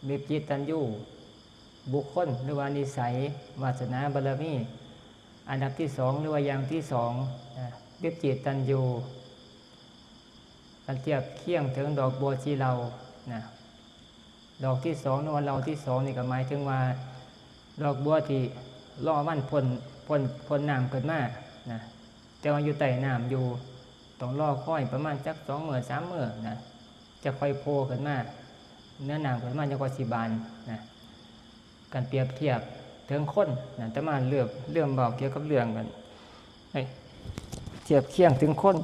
มีจิตตัญญูบุคคลหรือว่านิสัยวาสนาบารมีอันดับที่สองหรือว่าอย่างที่สองมีจิตตัญญูกันเทียบเคียงถึงดอกบัวชีเรานะดอกที่สองหรือว่าเราที่สองนี่ก็หมายถึงว่าดอกบัวที่ล่อมันพ้นน้ำเกิดมานะแต่ว่าอยู่ใต้น้ำอยู่ต้องรอค่อยประมาณจัก2 มื้อ3 มื้อนะจะค่อยโผล่ขึ้นมาเนื้อหนังขึ้นมาจะกว่าสิบานนะการเปรียบเทียบถึงคนนะแต่มาเรื่องบอกเกี่ยวกับเรื่องกันเทียบเคียงถึงคน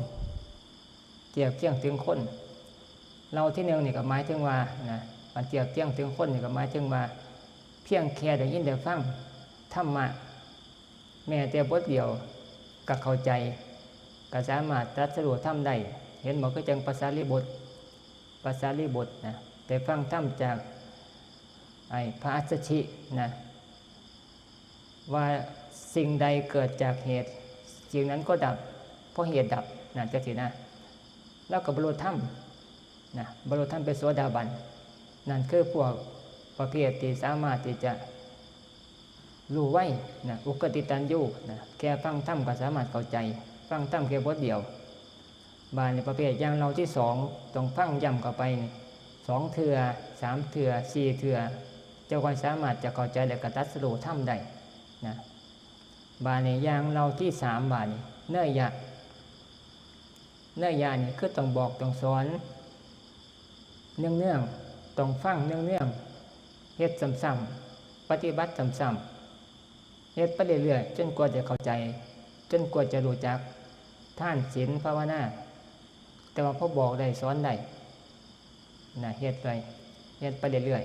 เทียบเคียงถึงคนเราที่หนึ่งนี่ก็หมายถึงว่านะการเทียบเคียงถึงคนนี่ก็หมายถึงว่าเพียงแค่ได้ยินได้ฟังธรรมะแม้แต่บทเดียวก็เข้าใจก็สามารถตรัสรู้ธรรมได้เห็นบอกก็จังภาษาลิบุตรนะแต่ฟังธรรมจากพระอัสสชินะว่าสิ่งใดเกิดจากเหตุสิ่งนั้นก็ดับเพราะเหตุดับนะจังซี่นะแล้วก็บรรลุธรรมนะบรรลุธรรมเป็นโสดาบันนั่นคือพวกประเภทที่สามารถที่จะรู้ไว้นะอุกติตัญญูนะแค่ฟังธรรมก็สามารถเข้าใจฟังธรรมแค่บทเดียวบานในประเภทอย่างเราที่สองต้องฟังย้ำเข้าไป2 เทื่อ3 เทื่อ4 เทื่อเจ้าก็สามารถจะเข้าใจและกระตัดสรุปธรรมได้นะบานในอย่างเราที่3บานนี้เนื่อยะนี่คือต้องบอกต้องสอนเนื่องต้องฟังเนื่องเฮ็ดซ้ำๆปฏิบัติซ้ำๆเฮ็ดไปเรื่อยๆจนกว่าจะเข้าใจจนกว่าจะรู้จักท่านศีลภาวนาแต่ว่าพอบอกได้สอนได้นะเฮ็ดไปเรื่อย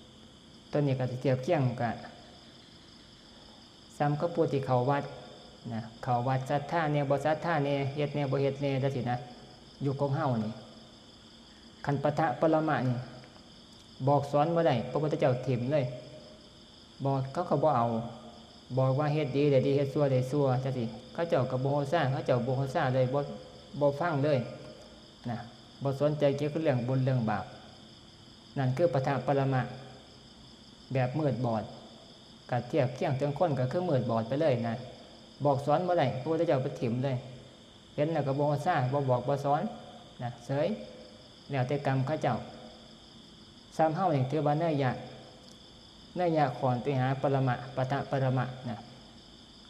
ๆตัวนี้ก็จะเทียบเคียงกับซ้ำกับผู้ที่เข้าวัดนะเข้าวัดศรัทธาเนี่ยบ่ศรัทธาเนี่ยเฮ็ดเนี่ยบ่เฮ็ดเนี่ยจังซี่นะอยู่ของเฮานี่คันปะทะปรมะนี่บอกสอนบ่ได้พระพุทธเจ้าถิ่มเลยบอกเขาก็บ่เอาบอกว่าเฮ็ดดีได้ดีเฮ็ดชั่วได้ชั่วจังซี่เขาเจ้าก็บ่ฮู้ซ่าเขาเจ้าบ่ฮู้ซ่าเลยบ่ฟังเลยนะบ่สนใจเกี่ยวกับเรื่องบุญเรื่องบาปนั่นคือปะทะปรมะแบบมืดบอดก็เทียบเคียงถึงคนก็คือมืดบอดไปเลยนะบอกสอนบ่ได้พระพุทธเจ้าไปถิ่มเลยเห็นแล้วก็บ่ฮู้ซ่าบ่บอกบ่สอนนะเฉยแล้วแต่กรรมเขาเจ้าซ้ำเฮานี่ถือว่าเนื่อยะขอนไปหาปรมะปะทะปรมะนะ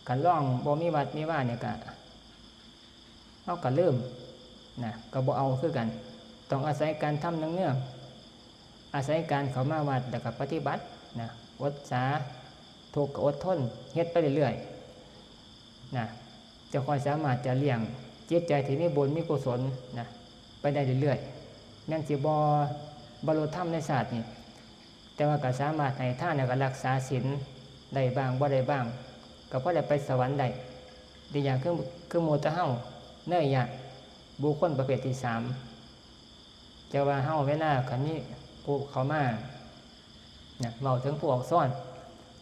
กันร้องบ่มีวัดมีว่าเนี่ยก็เฮาก็ลืมนะก็บ่เอาคือกันต้องอาศัยการทำเนื่องอาศัยการเข้ามาวัดแล้วก็ปฏิบัตินะอดสาทุกข์อดทนเฮ็ดไปเรื่อยๆนะจะค่อยสามารถจะเลี้ยงจิตใจที่มีบุญมีกุศลนะไปได้เรื่อยๆแม่นสิบ่บรรลุธรรมในศาสตร์นี่แต่ว่าก็สามารถให้ท่านแล้วก็รักษาศีลได้บ้างบ่ได้บ้างก็พอได้ไปสวรรค์ได้ดีอย่างคือหมู่ตะเฮาเนื่อยะบุคคลประเภทที่3จะว่าเฮาเวลาคันนี้ผู้เข้ามาเนี่ยเว้าถึงผู้ออกซ่อน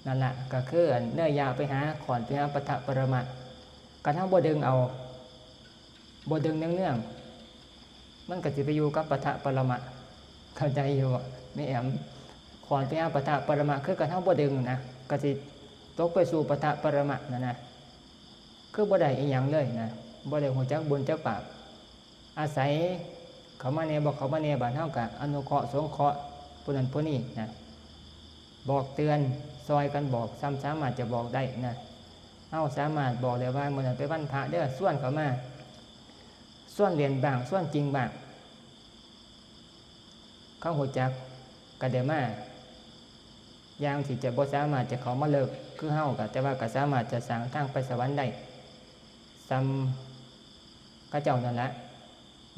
นั่นล่ะก็คือเนื่อยะไปหาขอนไปหาปะทะปรมะกันเฮาบ่ดึงเอาบ่ดึงเนื่องมันก็สิไปอยู่กับปะทะปรมะเข้าใจอยู่ไม่แอมขอนไปหาปะทะปรมะคือกันเฮาบ่ดึงนะก็สิตกไปสู่ปะทะปรมะนั่นนะคือบ่ได้อีหยังเลยนะบ่ได้ฮู้จักบุญจักบาปอาศัยเขามาเนี่ยบอกเขามาเนี่ยบ้านเฮาก็อนุเคราะห์สงเคราะห์ผู้นั้นผู้นี้นะบอกเตือนซอยกันบอกซ้ำสามารถจะบอกได้นะเฮาสามารถบอกได้ว่ามื้อนั้นไปวันพระเด้อส่วนเขามาส่วนเรียนบ้างส่วนจริงบ้างเขาฮู้จักก็ได้มาอย่างที่จะบ่สามารถจะเข้ามาเลิกคือเฮาก็แต่ว่าก็สามารถจะสร้างทางไปสวรรค์ได้ซ้ำเขาเจ้านั่นแหละ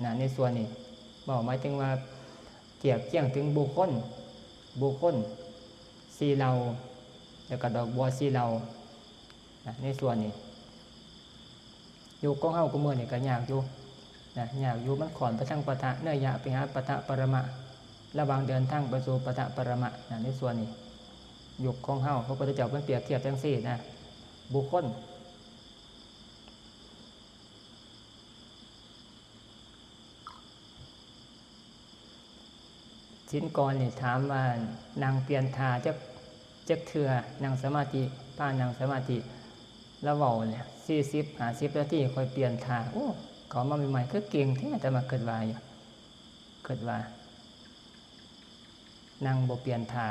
นะในส่วนนี้บอกหมายถึงว่าเทียบเคียงถึงบุคคลสีเหล่าแล้วก็ดอกบัวสีเหล่านะในส่วนนี้อยู่ของเฮาก็มื้อนี่ก็ยากอยู่นะยากอยู่มันขอนไปทางปะทะเนื่อยะไปหาปะทะปรมะระหว่างเดินทางไปสู่ปะทะปรมะนะในส่วนนี้ยุคของเฮาพระพุทธเจ้าเพิ่นเปรียบเทียบจังซี่นะบุคคล ชิ้นก่อนนี่ถามว่านางเปลี่ยนท่าจักเทื่อนางสมาธิป้านางสมาธิแล้วเว้าเนี่ย40-50นาทีค่อยเปลี่ยนท่าโอ้เขามาใหม่ๆคือเก่งแท้แต่มาเกิดว่าอยู่เกิดว่านางบ่เปลี่ยนท่า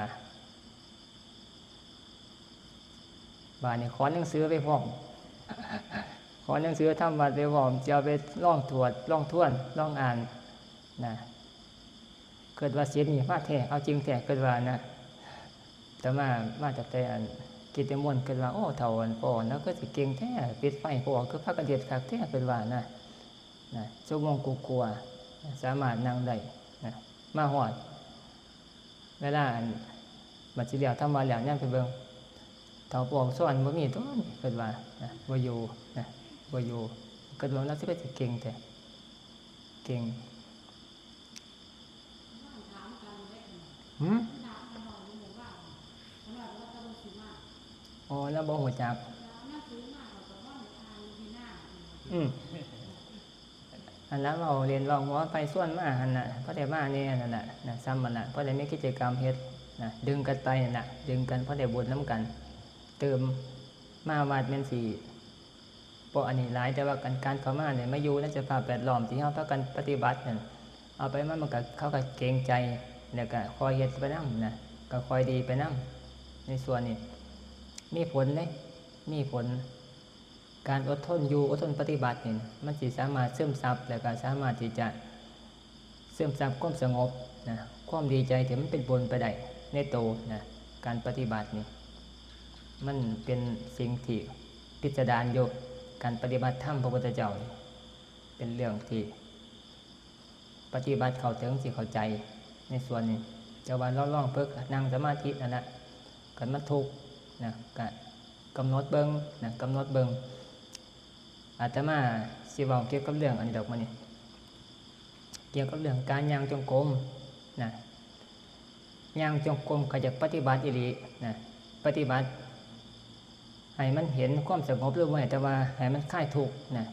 บาดนี้ขอหนังสือไปพร้อมขอหนังสือทำวัดไปพร้อมจะเอาไปลองตรวจลองทวนลองอ่านนะเกิดว่าเสียนี่มาแท้เอาจริงแท้เกิดว่านะแต่มาจากแต่กิจมนต์เกิดว่าโอ้เฒ่าอ่อนป่อนแล้วก็สิเก่งแท้ปิดไฟพอคือพากันเฮ็ดคักแท้เกิดว่านะชั่วโมงกลัวสามารถนั่งได้นะมาฮอดเวลาบัดสิแล้วทำว่าแล้วยังไปเบิ่งเฒ่าปอกสอนบ่มีตัวเกิดว่านะบ่อยู่นะบ่อยู่เกิดว่าแล้วสิเก่งแท้เก่งอ๋อแล้วบ่ฮู้จักอันนั้นเราเรียนลองว่าไปส่วนมาหั่นน่ะพอได้มาเนี่ยนั่นน่ะนะซ้ำมันน่ะพอได้มีกิจกรรมเฮ็ดนะดึงกันไปน่ะดึงกันพอได้บุญนำกันเติมมาวัดแม่นสิบ่อันนี้หลายแต่ว่าการเข้ามาเนี่ยมาอยู่ในสภาพแวดล้อมที่เฮาพากันปฏิบัตินั่นเอาไปมันก็เขาก็เกรงใจแล้วก็คอยเฮ็ดไปนำนะก็คอยดีไปนำในส่วนนี้มีผลเลยมีผลการอดทนอยู่อดทนปฏิบัตินี่มันสิสามารถซึมซับแล้วก็สามารถที่จะซึมซับความสงบนะความดีใจที่มันเป็นผลไปได้ในโตนะการปฏิบัตินี่มันเป็นสิ่งที่พิสดารอยู่การปฏิบัติธรรมพระพุทธเจ้าเป็นเรื่องที่ปฏิบัติเข้าถึงสิเข้าใจในส่วนนี้จะว่าล่องๆเพิกนั่งสมาธินั่นน่ะกันมันทุกข์นะก็กำหนดเบิ่งนะกำหนดเบิ่งอาตมาสิเว้าเกี่ยวกับเรื่องอันนี้ดอกมื้อนี้เกี่ยวกับเรื่องการย่างจงกรมนะย่างจงกรมก็จะปฏิบัติอีหลีนะปฏิบัติให้มันเห็นความสงบหรือบ่แต่ว่าให้มันคลายทุกข์นะ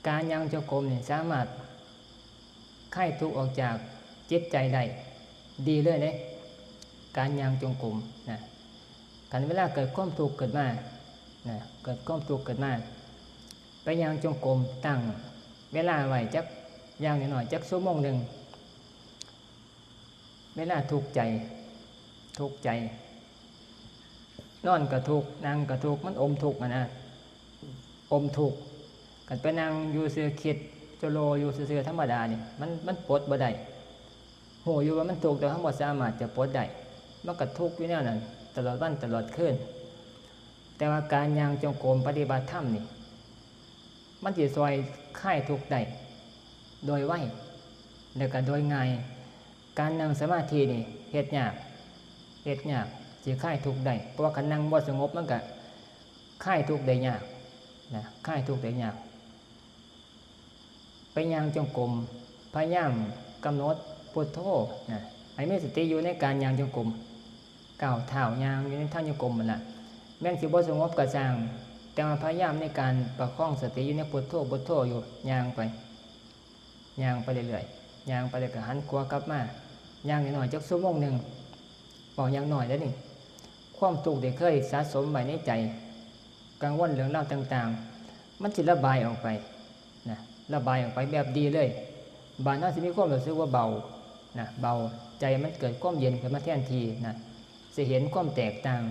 การย่างจงกรมนี่สามารถคลายทุกข์ออกจากจิตใจได้ดีเลยเด้การย่างจงกรมนะกันเวลาเกิดความทุกข์เกิดมานะเกิดความทุกข์เกิดมาไปย่างจงกรมตั้งเวลาไว้จักย่างน้อยๆจักชั่วโมงนึงเวลาทุกข์ใจนอนก็ทุกข์นั่งก็ทุกข์มันอมทุกข์นะอมทุกข์กันไปนั่งอยู่ซื่อคิดโจโลอยู่ซื่อธรรมดานี่มันปลดบ่ได้โหอยู่ว่ามันทุกข์แต่เฮาบ่สามารถจะปลดได้มันก็ทุกข์อยู่แนวนั้นตลอดวันตลอดคืนแต่ว่าการย่างจงกรมปฏิบัติธรรมนี่มันสิช่วยคลายทุกข์ได้โดยไวแล้วก็โดยง่ายการนั่งสมาธินี่เฮ็ดยากสิคลายทุกข์ได้เพราะว่าคันนั่งบ่สงบมันก็คลายทุกข์ได้ยากนะคลายทุกข์ได้ยากไปย่างจงกรมพยายามกำหนดพุทโธนะให้มีสติอยู่ในการย่างจงกรมก้าวเท้าย่างอยู่ในทางจงกรมนั่นล่ะแม้นสิบ่สงบก็สร้างแต่ว่าพยายามในการประคองสติอยู่ในพุทโธอยู่ย่างไปเรื่อยๆย่างไปแล้วก็หันขวากลับมาย่างน้อยๆจักชั่วโมงนึงบอกอย่างน้อยแล้วนี่ความทุกข์ที่เคยสะสมไว้ในใจกังวลเรื่องราวต่างๆมันสิระบายออกไปนะระบายออกไปแบบดีเลยบางท่านสิมีความรู้สึกว่าเบานะเบาใจมันเกิดความเย็นขึ้นมาแทนทีนะสิเห็นความแตกต่าง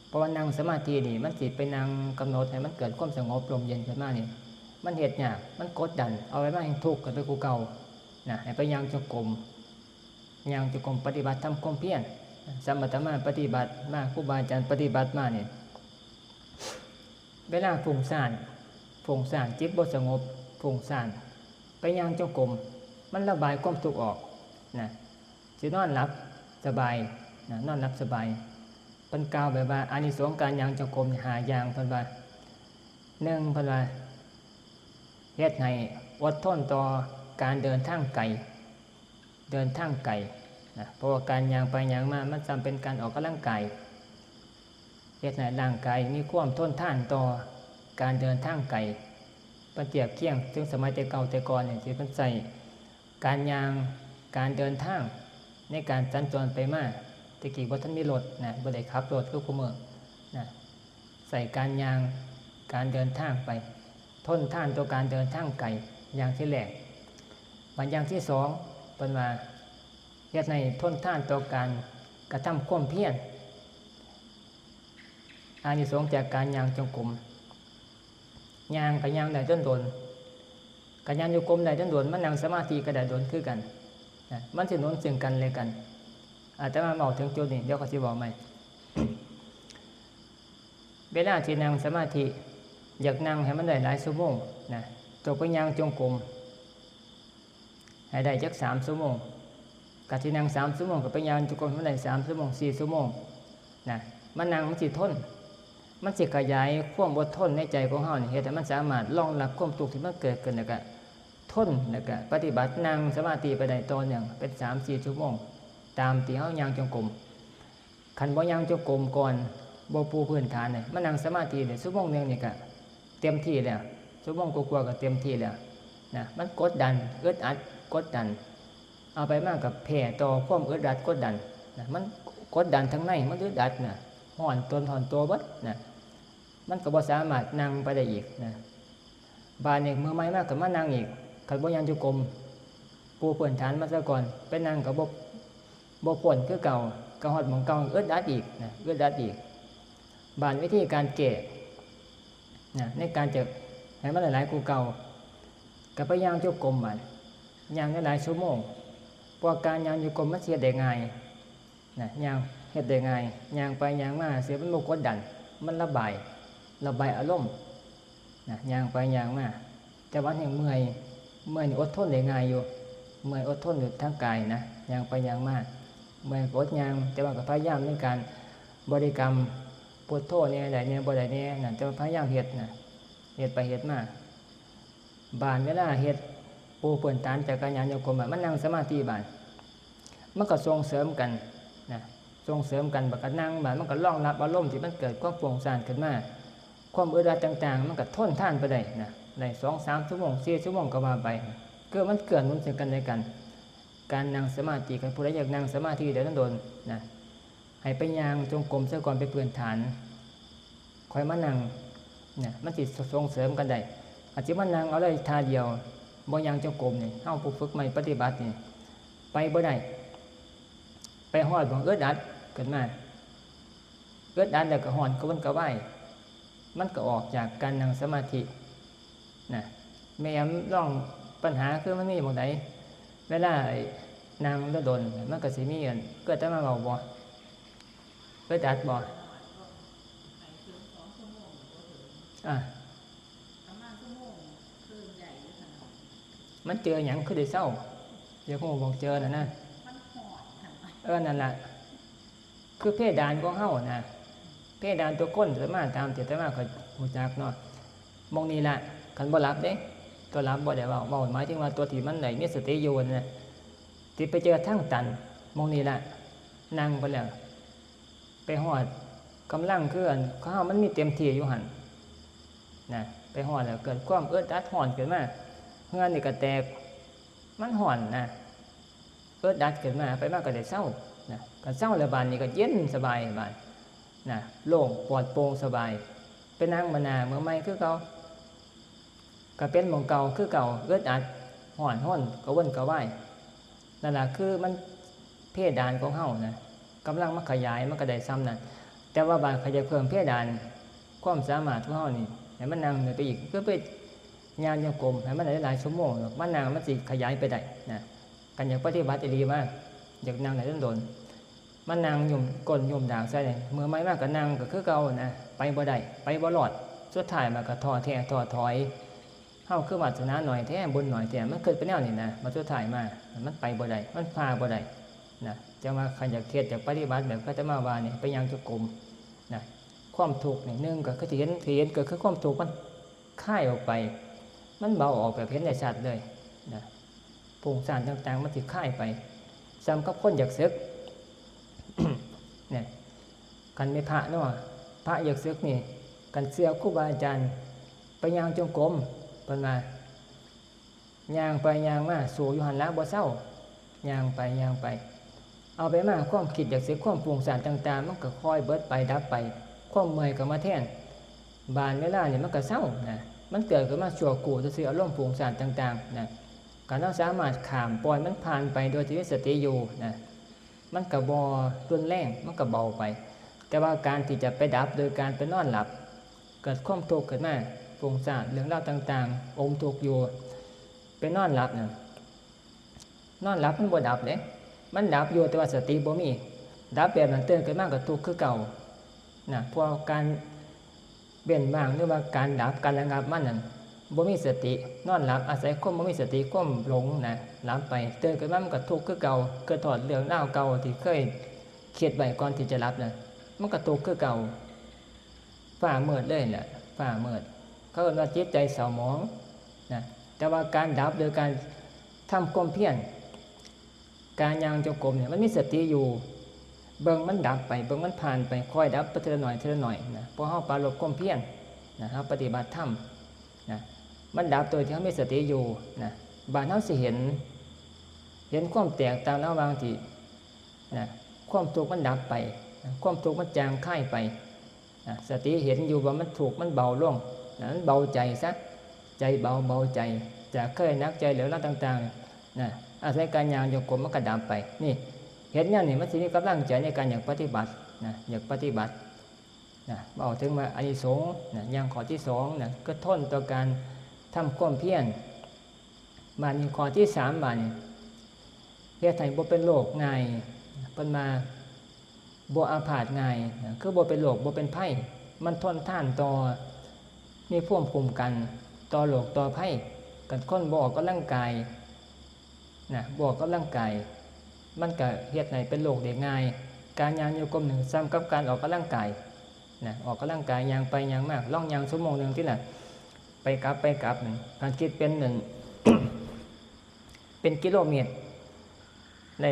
เพราะว่านั่งสมาธินี่มันสิไปนั่งกำหนดให้มันเกิดความสงบลมเย็นขึ้นมานี่มันเฮ็ดยากมันกดดันเอาไว้มาให้ทุกข์กันไปกูเก่านะให้ไปย่างจงกรมปฏิบัติทำความเพียรสมถะมาปฏิบัติมาครูบาอาจารย์ปฏิบัติมาเนี่ยเวลาฟุ้งซ่านจิตบ่สงบฟุ้งซ่านไปย่างจงกรมมันระบายความทุกข์ออกนะสินอนหลับสบายนะนอนหลับสบายเพิ่นกล่าวแบบว่าอานิสงส์การย่างจงกรม5อย่างเพิ่นว่า1เพิ่นว่าเฮ็ดให้อดทนต่อการเดินทางไกลนะเพราะว่าการย่างไปย่างมามันจำเป็นการออกกำลังกายเฮ็ดให้ร่างกายมีความทนทานต่อการเดินทางไกลเปรียบเทียบถึงสมัยแต่เก่าแต่ก่อนเนี่ยที่เพิ่นใช้การย่างการเดินทาง ในการสัญจรไปมาตะกี้บ่ทันมีรถนะบ่ได้ขับรถคือคุมื้อนะใส่การยางการเดินทางไปทนทานต่อการเดินทางไกลอย่างที่แรกบัดอย่างที่สองเพิ่นว่าเฮ็ดให้ทนทานต่อการกระทำความเพียรอานิสงส์จากการย่างจงกรมย่างก็ย่างได้จนโดนก็ย่างจงกรมได้จนโดนมันนั่งสมาธิก็ได้โดนคือกันนะมันสิหนุนซึ่งกันและกันอาจจะมาเว้าถึงจุดนี้เดี๋ยวก็สิบอกใหม่ เวลาที่นั่งสมาธิอยากนั่งให้มันได้หลายชั่วโมงนะตัวไปย่างจงกรมให้ได้จัก3ชั่วโมงกะที่นั่ง3ชั่วโมงก็ไปย่างจงกรมให้มันได้3ชั่วโมง4ชั่วโมงนะมันนั่งมันสิทนมันสิขยายความอดทนในใจของเฮานี่เฮ็ดให้มันสามารถรองรับความทุกข์ที่มันเกิดขึ้นแล้วก็ทนแล้วก็ปฏิบัตินั่งสมาธิไปได้ต่อเนื่องเป็น 3-4 ชั่วโมงตามที่เฮาย่างจงกรมคันบ่ย่างจงกรมก่อนบ่ปูพื้นฐานนี่มันนั่งสมาธิได้ชั่วโมงนึงนี่ก็เต็มที่แล้วชั่วโมงกว่าๆก็เต็มที่แล้วนะมันกดดันอึดอัดกดดันเอาไปมากกับแผ่ต่อความอึดอัดกดดันนะมันกดดันทั้งในมันอึดอัดนะห่อนตนห่อนตัวเบิดนะมันก็บ่สามารถนั่งไปได้อีกนะบาดนี้มือใหม่มากก็มานั่งอีกคันบ่ย่างจงกรมปูพื้นฐานมาซะก่อนไปนั่งก็บ่พ้นคือเก่าก็ฮอดหม้องเก่าอึดอัดอีกนะอึดอัดอีกบาดวิธีการแก้นะในการจะให้มันหลายๆกูเก่าก็ไปย่างจงกรมบาดย่างหลายๆชั่วโมงเพราะการย่างจงกรมมันเสียได้ง่ายนะย่างเฮ็ดได้ง่ายย่างไปย่างมาเสียมันบ่กดดันมันระบายอารมณ์นะย่างไปย่างมาแต่ว่ายังเมื่อยนี่อดทนได้ง่ายอยู่เมื่อยอดทนอยู่ทางกายนะย่างไปย่างมาเมื่อยอดย่างแต่ว่าก็พยายามในการบริกรรมพุทโธเนี่ยได้เนี่ยบ่ได้เนี่ยนั่นจะพยายามเฮ็ดนะเฮ็ดไปเฮ็ดมาบานเวลาเฮ็ดปูพื้นฐานจากการย่างจงกรมมันนั่งสมาธิบานมันก็ส่งเสริมกันนะส่งเสริมกันบักนั่งบานมันก็รองรับอารมณ์ที่มันเกิดความโปร่งซ่านขึ้นมาความอึดอัดต่างๆมันก็ทนทานไปได้นะได้ 2-3 ชั่วโมง4ชั่วโมงก็ว่าไปก็มันเกิดหนุนซึ่งกันและกันการนั่งสมาธิกันผู้ใดอยากนั่งสมาธิเดี๋ยวต้องโดนนะให้ไปย่างจงกรมซะก่อนไปพื้นฐานค่อยมานั่งเนี่ยมันสิส่งเสริมกันได้อาจจะมานั่งเอาเลยท่าเดียวบ่ย่างจงกรมนี่เฮาผู้ฝึกใหม่ปฏิบัตินี่ไปบ่ได้ไปฮอดบ่อึดอัดขึ้นมาอึดอัดแล้วก็ฮ้อนกระวนกระวายมันก็ออกจากการนั่งสมาธินะแม่ร้องปัญหาคือมันมีหม้องใดเวลานั่งแล้วโดนมันก็สิมีอันเกิดแต่มาเว้าบ่อึดอัดบ่มันเจอหยังคือได้เศร้าเดี๋ยวคงบอกเจอนะนั่นล่ะคือเพดานของเฮานะเพดานตัวก้นสามารถตามเจตนาก็ฮู้จักเนาะมองนี่ล่ะคันบ่หลับเด้ตัวหลับบ่ได้เว้าหมายถึงว่าตัวที่มันได้มีสติอยู่นั่นน่ะที่ไปเจอทางตันมองนี่ล่ะนั่งไปแล้วไปฮอดกำลังคืออันเฮามันมีเต็มที่อยู่หั่นนะไปฮอดแล้วเกิดความอึดอัดร้อนขึ้นมาเฮือนนี่ก็แตกมันร้อนนะอึดอัดขึ้นมาไปมาก็ได้เศร้านะก็เศร้าแล้วบานนี่ก็เย็นสบายบานนะโล่งปลอดโปร่งสบายไปนั่งมานาเมื่อใหม่คือเก่าก็เป็นหม้องเก่าคือเก่าอึดอัดร้อนก็วนก็วายนั่นล่ะคือมันเพดานของเฮานะกำลังมันขยายมันก็ได้ซ้ำนั่นแต่ว่าบางขยายเพิ่มเพดานความสามารถของเฮานี่ให้มันนั่งไปอีกคือไปย่างจงกรมให้มันได้หลายชั่วโมงมันนั่งมันสิขยายไปได้นะกันอยากปฏิบัติดีมากอยากนั่งได้โดนมันนั่งยุ่มก้นยุ่มด่างใส่เมื่อไม่มากก็นั่งก็คือเก่านะไปบ่ได้ไปบ่รอดสุดท้ายมันก็ท้อแท้ท้อถอยเฮาคือวาสนาหน่อยแท้บุญหน่อยแท้มันเกิดเป็นแนวนี้นะมาสุดท้ายมามันไปบ่ได้มันพาบ่ได้นะจะมาใครอยากเฮ็ดอยากปฏิบัติแบบก็จะมาว่านี่ไปย่างจงกรมนะความทุกข์นี่นึงก็คือที่เห็นก็คือความทุกข์มันคลายออกไปมันเบาออกแบบเห็นได้ชัดเลยนะภูมิสารต่างๆมันสิคลายไปซ้ำกับคนอยากศึก เนี่ยกันไม่พระเนาะพระอยากศึกนี่กันเสือครูบาอาจารย์ไปย่างจงกรมเพิ่นมาย่างไปย่างมาสู่อยู่หันละบ่เศร้าย่างไป เอาไปมาความคิดอยากสิความฟุ้งซ่านต่างๆมันก็ค่อยเบิดไปดับไปความเมื่อยก็มาแทนบานเวลาเนี่ยมันก็เศร้านะมันเกิดขึ้นมาชั่วกูซื่อๆอารมณ์ฟุ้งซ่านต่างๆนะการเราสามารถข้ามปล่อยมันผ่านไปโดยที่มีสติอยู่นะมันก็บ่รุนแรงมันก็เบาไปแต่ว่าการที่จะไปดับโดยการไปนอนหลับเกิดความทุกข์ขึ้นมาฟุ้งซ่านเรื่องราวต่างๆอมทุกข์อยู่ไปนอนหลับนะนอนหลับมันบ่ดับเด้มันดับอยู่แต่ว่าสติบ่มีดับแบบนั้นตื่นขึ้นมาก็ทุกข์คือเก่านะเพราะการเว้นว่างหรือว่าการดับการระงับมันนั่นบ่มีสตินอนหลับอาศัยความบ่มีสติความหลงนะหลับไปตื่นขึ้นมามันก็ทุกข์คือเก่าเกิดถอดเรื่องราวเก่าที่เคยคิดไว้ก่อนที่จะหลับน่ะมันก็ทุกข์คือเก่าฟ้ามืดเลยแหละฟ้ามืดเขาเรียกว่าจิตใจเศร้าหมองนะแต่ว่าการดับโดยการทำความเพียรการย่างจงกรมเนี่ยมันมีสติอยู่เบิ่งมันดับไปเบิ่งมันผ่านไปค่อยดับไปทีละหน่อยทีละหน่อยนะพอเฮาปรารภความเพียรนะเฮาปฏิบัติธรรมนะมันดับโดยที่เฮามีสติอยู่นะบาดเฮาสิเห็นความแตกต่างระหว่างที่นะความทุกข์มันดับไปนะความทุกข์มันจางคายไปนะสติเห็นอยู่ว่ามันถูกมันเบาลงนะมันเบาใจซะใจเบาใจจากเคยนักใจเหลือแล้วต่างๆนะอาศัยการย่างจงกรมมันก็ดับไปนี่เห็นอย่างนี้มันสิมีกำลังใจในการอยากปฏิบัตินะอยากปฏิบัตินะบอกถึงว่าอานิสงส์นะอย่างข้อที่สองนะก็ทนต่อการทำความเพียรมาในข้อที่สามบานี่เฮ็ดให้บ่เป็นโรคง่ายเพิ่นมาบ่อาพาธง่ายนะคือบ่เป็นโรคบ่เป็นภัยมันทนทานต่อมีภูมิคุ้มกันต่อโรคต่อภัยกันคนบ่ออกกำลังกายนะบ่ออกกำลังกายมันก็เฮ็ดให้เป็นโรคได้ง่ายการย่างโยกมหนึ่งซ้ำกับการออกกำลังกายนะออกกำลังกายย่างไปย่างมากล่องย่างชั่วโมงนึงที่น่ะไปกลับนึงการคิดเป็นหนึ่ง เป็นกิโลเมตร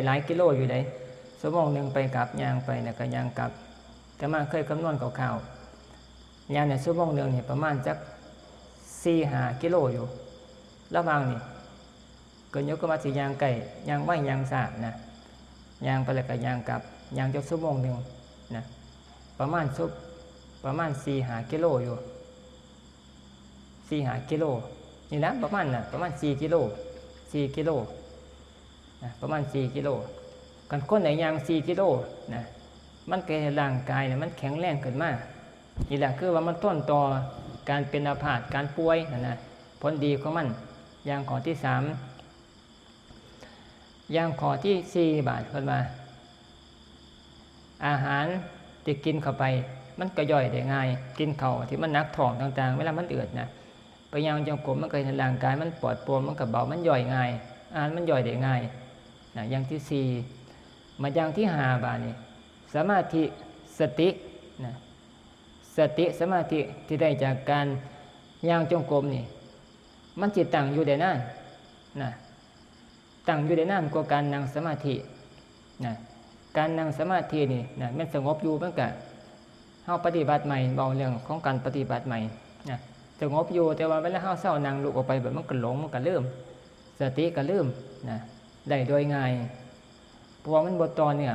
หลายกิโลอยู่ได้ชั่วโมงนึงไปกลับย่างไปแล้วก็ย่างกลับแต่มาเคยคำนวณคร่าวๆย่างเนี่ยชั่วโมงนึงนี่ประมาณจัก 4-5 กิโลอยู่ระหว่างนี่ก็ยกก็มาสิย่างไก่ย่างไว้ย่างสานะย่างไปแล้วก็ย่างกลับย่างจักชั่วโมงนึงนะประมาณ 4-5 กิโลอยู่ 4-5 กิโลนี่นะประมาณ4 กิโลนะประมาณ4 กิโลกันคนไหนย่าง4 กิโลนะมันเกิดร่างกายเนี่ยมันแข็งแรงขึ้นมานี่แหละคือว่ามันต้นต่อการเป็นอาพาธการป่วยนะผลดีของมันอย่างข้อที่3อย่างข้อที่4บาทเพิ่นว่าอาหารที่กินเข้าไปมันก็ย่อยได้ง่ายกินข้าวที่มันหนักท้องต่างๆเวลามันเอืดนะไปย่างจงกรมมันก็เห็นร่างกายมันปลอดโปร่งมันก็เบามันย่อยง่ายอาหารมันย่อยได้ง่ายนะอย่างที่4มาอย่างที่5บาทนี่สมาธิสตินะสติสมาธิที่ได้จากการย่างจงกรมนี่มันจิตตั้งอยู่ได้นานนะตั้งอยู่ได้นานกว่าการนั่งสมาธินะการนั่งสมาธินี่นะมันสงบอยู่มันก็เฮาปฏิบัติใหม่เบาเรื่องของการปฏิบัติใหม่นะสงบอยู่แต่ว่าเวลาเฮาเศร้านั่งลุกออกไปแบบมันก็หลงมันก็ลืมสติก็ลืมนะได้โดยง่ายเพราะมันบ่ต่อเนี่ย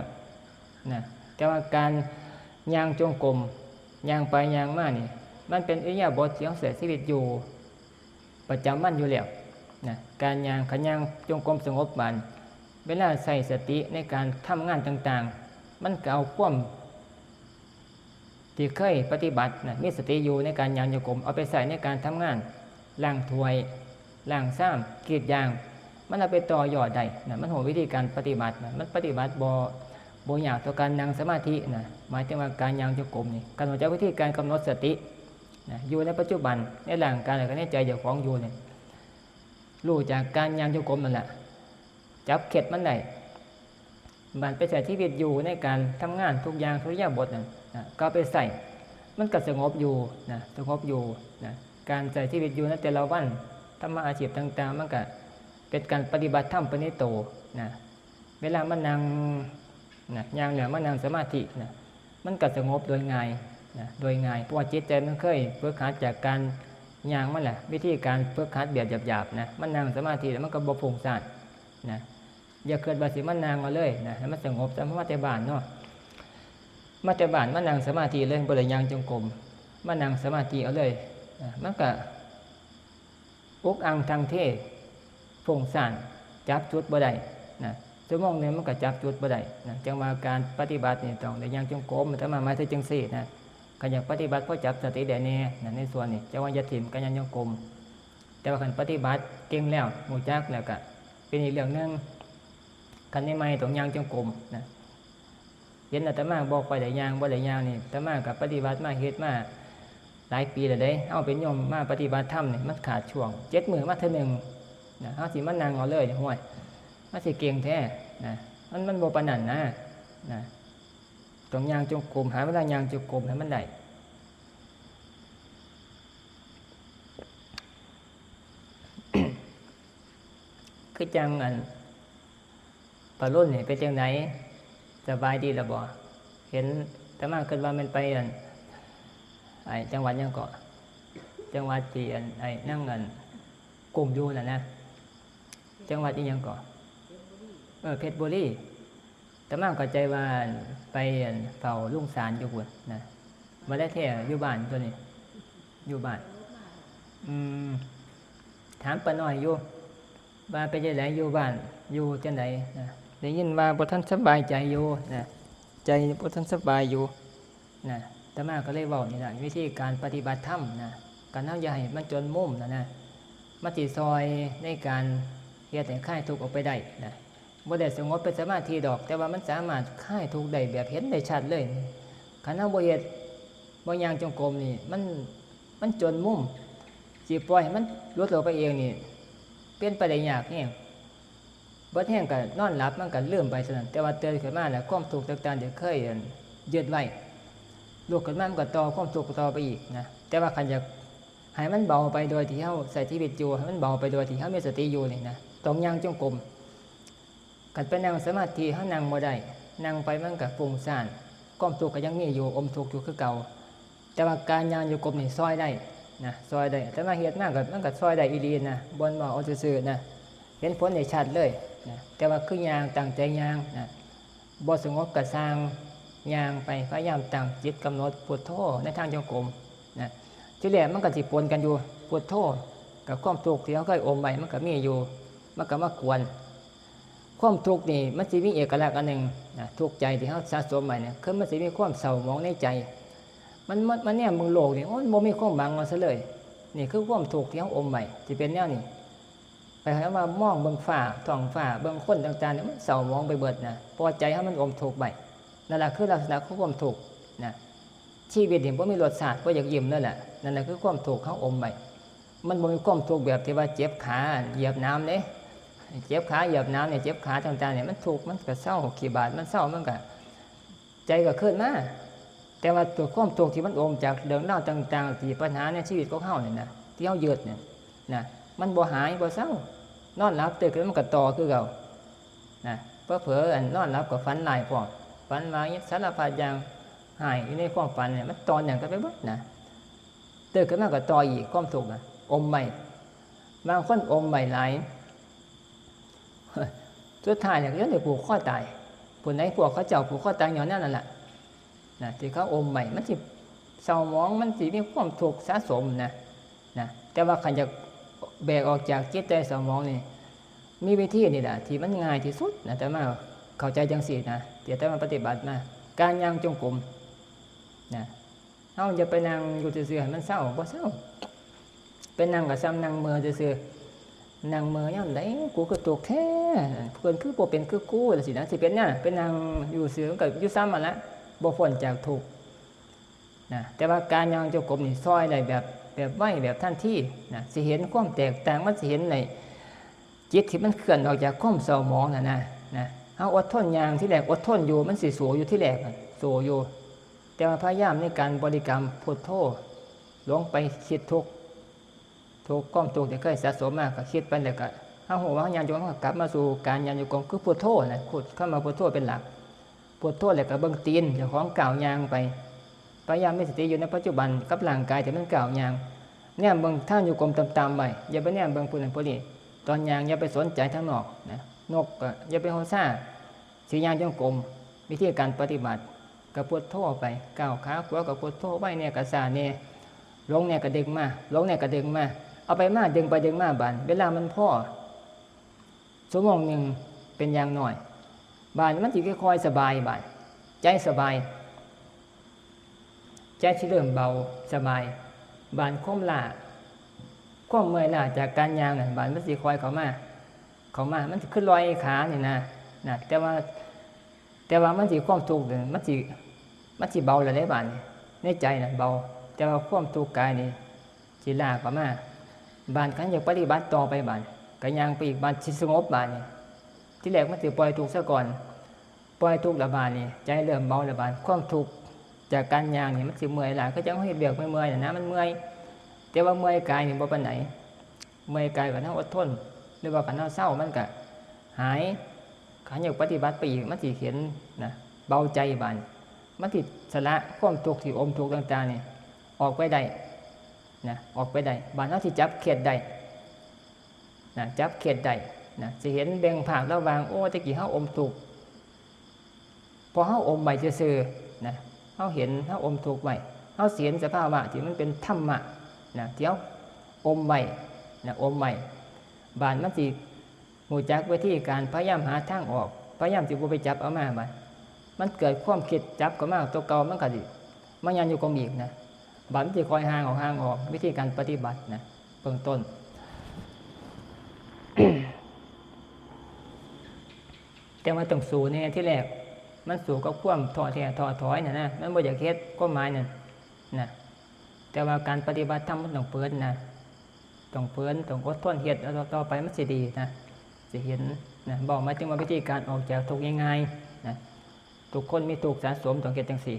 นะแต่ว่าการย่างจงกรมย่างไปย่างมานี่มันเป็นอิริยาบถที่เฮาใช้ชีวิตอยู่ประจำวันอยู่แล้วนะการย่างขย่างจงกรมสงบบานเวลาใส่สติในการทำงานต่างๆมันก็เอาความที่เคยปฏิบัตินะมีสติอยู่ในการย่างจงกรมเอาไปใส่ในการทำงานล้างถ้วยล้างซ้ำกรีดยางมันเอาไปต่อยอดได้นะมันหัววิธีการปฏิบัตินะมันปฏิบัติบ่ยากต่อการนั่งสมาธินะหมายถึงว่าการย่างจงกรมนี่การรู้จักวิธีการกำหนดสตินะอยู่ในปัจจุบันในร่างกายและในใจเจ้าของอยู่เนี่ยรู้จากการย่างจงกรมนั่นแหละจับเข็ดมันได้มันไปใช้ชีวิตอยู่ในการทำงานทุกอย่างทุกอย่างบทนะก็ไปใส่มันก็สงบอยู่นะสงบอยู่นะการใช้ชีวิตอยู่ในแต่ละวันทำอาชีพต่างๆมันก็เป็นการปฏิบัติธรรมปณิโตนะเวลามันนั่งนะย่างเหนือมันนั่งสมาธินะมันก็สงบโดยง่ายนะโดยง่ายเพราะว่าจิตใจมันเคยฝึกหัดจากการย่างมันแหละวิธีการฝึกหัดแบบหยาบๆนะมันนั่งสมาธิแล้วมันก็บ่ฟุ้งซ่านนะ อย่าเกิดว่าสิมันนางเอาเลยนะให้มันสงบซะมาแต่บ้านเนาะมาแต่บ้านมานั่งสมาธิเลยบ่ได้ย่างจงกรมมานั่งสมาธิเอาเลยมันก็อุกอังทางเทฟุ้งซ่านจับจุดบ่ได้นะชั่วโมงนึงมันก็จับจุดบ่ได้นะจังว่าการปฏิบัตินี่ต้องได้ย่างจงกรมถ้ามาถึงจังซี่นะก็อยากปฏิบัติเพราะจับสติได้แน่นะในส่วนนี้จังว่าอย่าถิ่มกันย่างจงกรมแต่ว่าคันปฏิบัติเก่งแล้วรู้จักแล้วก็เป็นอีกเรื่องนึงคันนี้ไม่ต้องย่างจงกรมนะเห็นอาตมาบอกไปได้ย่างบ่ได้ย่างนี่อาตมากับปฏิบัติมาเฮ็ดมาหลายปีแล้วเด้เอาเป็นโยมมาปฏิบัติธรรมนี่มันขาดช่วง7มื้อมาเทื่อนึงนะเฮาสิมานั่งเอาเลยห้วยมันสิเก่งแท้นะมันบ่ปานนั้นนะต้องย่างจงกรมหาเวลาย่างจงกรมให้มันได้คือจังอันปะรุ่นนี่เป็นจังไหนสบายดีล่ะบ่เห็นแต่มาคิดว่ามันไปอันไอ้จังหวัดยังเกาะจังหวัดที่อันไอ้นั่งอันกลุ่มอยู่น่ะนะจังหวัดอีหยังเกาะเพชรบุรีแต่มาเข้าใจว่าไปอันเฝ้าลุงสารอยู่พุ่นนะบ่ได้แท้อยู่บ้านตัวนี้อยู่บ้านถามป้าน้อยอยู่ว่าไปจังได๋อยู่บ้านอยู่จังได๋นะได้ยินว่าบ่ทันสบายใจอยู่นะใจบ่ทันสบายอยู่นะแต่มาก็เลยเว้านี่ล่ะวิธีการปฏิบัติธรรมนะการเฮาอย่าให้มันจนมุมนะมันสิซอยในการเฮ็ดให้คลายทุกข์ออกไปได้นะบ่ได้สงบเป็นสมาธิดอกแต่ว่ามันสามารถคลายทุกข์ได้แบบเห็นได้ชัดเลยคันเฮาบ่เฮ็ดบ่ย่างจงกรมนี่มันจนมุมสิปล่อยให้มันหลุดออกไปเองนี่เป็นไปได้ยากแฮงบ่แห้งก็นอนหลับมันก็ลืมไปซั่นนั้นแต่ว่าตื่นขึ้นมาแล้วความทุกข์ต่างๆที่เคยยึดไว้ลุกขึ้นมามันก็ต่อความทุกข์ต่อไปอีกนะแต่ว่าคันอยากให้มันเบาไปโดยที่เฮาใส่ชีวิตอยู่ให้มันเบาไปโดยที่เฮามีสติอยู่นี่นะต้องย่างจงกรมกันไปนั่งสมาธิเฮานั่งบ่ได้นั่งไปมันก็ฟุ้งซ่านความทุกข์ก็ยังมีอยู่อมทุกข์อยู่คือเก่าแต่ว่าการย่างจงกรมนี่ซอยได้นะซอยได้แต่มาเฮ็ดมาก็มันก็ซอยได้อีหลีนะบ่นว่าเอาซื่อๆนะเห็นผลได้ชัดเลยนะแต่ว่าคือย่างตั้งใจย่างนะบ่สงบก็สร้างย่างไปพยายามตั้งจิตกำหนดพุทโธในทางจงกรมนะที่แรกมันก็สิปนกันอยู่พุทโธกับความทุกข์ที่เฮาเคยอมไว้มันก็มีอยู่มันก็มากวนความทุกข์นี่มันสิมีเอกลักษณ์อันนึงนะทุกข์ใจที่เฮาสะสมไว้เนี่ยคือมันสิมีความเศร้าหมองในใจมันเนี่ยมึงโลกนี่โอ้ยบ่มีความหวังเอาซะเลยนี่คือความทุกข์ที่เฮาอมไว้สิเป็นแนวนี้ไปหามามองเบิ่งฟ้าท้องฟ้าเบิ่งคนต่างๆเนี่ยมันเศร้ามองไปเบิดนะพอใจเฮามันอมทุกข์ไว้นั่นล่ะคือลักษณะของความทุกข์นะชีวิตนี่บ่มีรสชาติบ่อยากยิ้มนั่นแหละนั่นน่ะคือความทุกข์เฮาอมไว้มันบ่มีความทุกข์แบบที่ว่าเจ็บขาเหยียบน้ำเด้เจ็บขาเหยียบน้ำเนี่ยเจ็บขาต่างๆเนี่ยมันทุกข์มันก็เศร้าขี้บาดมันเศร้ามันก็ใจก็ขึ้นมาแต่ว่าตัวความทุกข์ที่มันอมจากเรื่องราวต่างๆที่ปัญหาในชีวิตของเฮาเนี่ยนะที่เฮายึดเนี่ยนะมันบ่หายบ่เศร้านอนหลับตื่นขึ้นมันก็ต่อคือเก่านะเผลอๆอันนอนหลับก็ฝันหลายพร้อมฝันว่าสารพัดอย่างหายอยู่ในความฝันเนี่ยมันต่ออย่างกันไปเบิดนะตื่นขึ้นมาก็ต่ออีกความทุกข์นะอมใหม่บางคนอมใหม่หลายสุดท้ายเนี่ยก็เลยผูกข้อตายผู้ไหนพวกเขาเจ้าผูกข้อตายอย่างนั้นแหละนะที่เขาอมใหม่มันสิเศร้าหมองมันสิมีความทุกข์สะสมนะแต่ว่าขันจะแบกออกจากจิตใจเศร้าหมองนี่มีวิธีนี่แหละที่มันง่ายที่สุดนะแต่มาเข้าใจจังสี่นะเดี๋ยวแต่มาปฏิบัติมาการย่างจงกรมนะเอาจะไปนั่งอยู่ซื่อๆให้มันเศร้าบ่เศร้าเป็นนั่งกับซ้ำนั่งเมื่อซื่อนั่งเมื่อย่ำไหนกูก็ตกแท้เพื่อนคือบ่เป็นคือกูแต่สินะสิเป็นเนี่ยเป็นนั่งอยู่ซื่อกับอยู่ซ้ำมาละบ่พ้นจากทุกข์นะแต่ว่าการย่างจงกรมนี่ซอยได้แบบไว้แบบทันทีนะสิเห็นความแตกต่างมันสิเห็นในจิตที่มันเคลื่อนออกจากความเศร้าหมองนะเฮาอดทนย่างที่แรกอดทนอยู่มันสิสู้อยู่ที่แรกสู้อยู่แต่ว่าพยายามในการบริกรรมพุทโธลงไปคิดทุกความทุกข์ที่เคยสะสมมาก็คิดไปแล้วก็เฮาฮู้ว่าญาณโยมก็กลับมาสู่การญาณโยมคือพุทโธนะพูดเข้ามาพุทโธเป็นหลักพุทโธแล้วก็เบิ่งตีนเจ้าของก้าวย่างไปพยายามมีสติอยู่ในปัจจุบันกับร่างกายที่มันก้าวย่างเนี่ยเบิ่งท่านอยู่กรมตามๆไปอย่าไปเนี่ยเบิ่งผู้นั้นผู้นี้ตอนย่างอย่าไปสนใจทางนอกนะ นกก็อย่าไปโหซ่าสิย่างจงกรมวิธีการปฏิบัติก็พุทโธไปก้าวขาขวาก็พุทโธไว้เนี่ยก็ซ่าเนี่ยลงเนี่ยก็ดึงมาลงเนี่ยก็ดึงมาเอาไปมาดึงไปดึงมาบานเวลามันพ่อชั่วโมงนึงเป็นอย่างน้อยบานมันสิค่อยๆสบายบานใจสบายใจสิเริ่มเบาสบายบานคมล้าความเมื่อยล้าจากการย่างนั่นบานมันสิค่อยเข้ามามันสิขึ้นลอยขานี่นะแต่ว่ามันสิความทุกข์มันสิเบาแล้วได้บานในใจน่ะเบาแต่ว่าความทุกข์กายนี่สิลากเข้ามาบานกันอยากปฏิบัติต่อไปบานก็ย่างไปอีกบานสิสงบบานนี่ที่แรกมันสิปล่อยทุกข์ซะก่อนปล่อยทุกข์ละบานนี่ใจเริ่มเบาละบานความทุกข์จากการย่างนี่มันสิเมื่อยล้าก็จังเฮ็ดเวียกเมื่อยน่ะนะมันเมื่อยแต่ว่าเมื่อยกายนี่บ่ปานไหนเมื่อยกายก็ต้องอดทนหรือว่าคันเฮาเศร้ามันก็หายขันอยากปฏิบัติไปอีกมันสิเห็นนะเบาใจบานมันสิสละความทุกข์ที่อมทุกข์ต่างๆนี่ออกไปได้นะออกไปได้บานเฮาสิจับเข็ดได้นะจับเข็ดได้นะสิเห็นแบ่งภาคระหว่างโอ้ตะกี้เฮาอมทุกข์พอเฮาอมไว้ซื่อๆนะเฮาเห็นเฮาอมทุกข์ไว้เฮาเห็นสภาวะที่มันเป็นธรรมะนะที่เฮาอมไว้นะอมไว้บานมันสิหูจักวิธีการพยายามหาทางออกพยายามสิบ่ไปจับเอามาบานมันเกิดความคิดจับก็มาตัวเก่ามันก็สิมันยังอยู่กองอีกนะบานมันสิคอยห่างออกวิธีการปฏิบัตินะเบื้องต้น แต่ว่าต้องสู้เนี่ยที่แรกมันสู้กับความท้อแท้ท้อถอยนะมันบ่อยากเฮ็ดก็หมายนั่นนะแต่ว่าการปฏิบัติธรรมมันต้องเปิดนะต้องเพิ่นต้องอดทนเฮ็ดแล้วต่อไปมันสิดีนะสิเห็นนะบอกมาถึงว่าวิธีการออกจากทุกข์ง่ายๆนะทุกคนมีทุกข์สะสมต้องเฮ็ดจังซี่